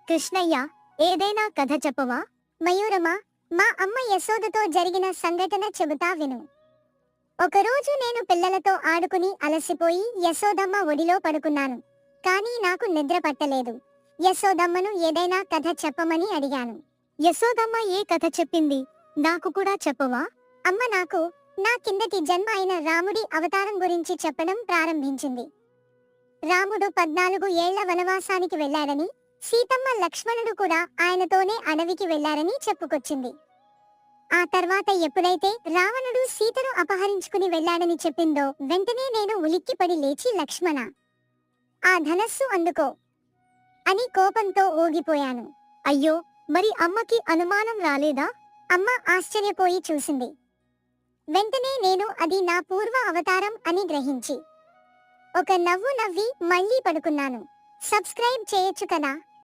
కృష్ణయ్య, ఏదైనా కథ చెప్పవా? మయూరమా, మా అమ్మ యశోదతో జరిగిన సంఘటన చెబుతా విను. ఒకరోజు నేను పిల్లలతో ఆడుకుని అలసిపోయి యశోదమ్మ ఒడిలో పడుకున్నాను. కానీ నాకు నిద్ర పట్టలేదు. యశోదమ్మను ఏదైనా కథ చెప్పమని అడిగాను. యశోదమ్మ ఏ కథ చెప్పింది? నాకు కూడా చెప్పవా? అమ్మ నాకు నా కిందటి జన్మ అయిన రాముడి అవతారం గురించి చెప్పడం ప్రారంభించింది. రాముడు 14 ఏళ్ల వనవాసానికి వెళ్లాడని, సీతమ్మ లక్ష్మణుడు కూడా ఆయనతోనే అడవికి వెళ్లారని చెప్పుకొచ్చింది. ఆ తర్వాత ఎప్పుడైతే రావణుడు సీతను అపహరించుకుని వెళ్లాడని చెప్పిందో వెంటనే నేను ఉలిక్కిపడి లేచి లక్ష్మణ, ఆ ధనస్సు అందుకో అని కోపంతో ఊగిపోయాను. అయ్యో, మరి అమ్మకి అనుమానం రాలేదా? అమ్మ ఆశ్చర్యపోయి చూసింది. వెంటనే నేను అది నా పూర్వ అవతారం అని గ్రహించి ఒక నవ్వు నవ్వి మళ్ళీ పడుకున్నాను. సబ్స్క్రైబ్ చేయొచ్చు కదా.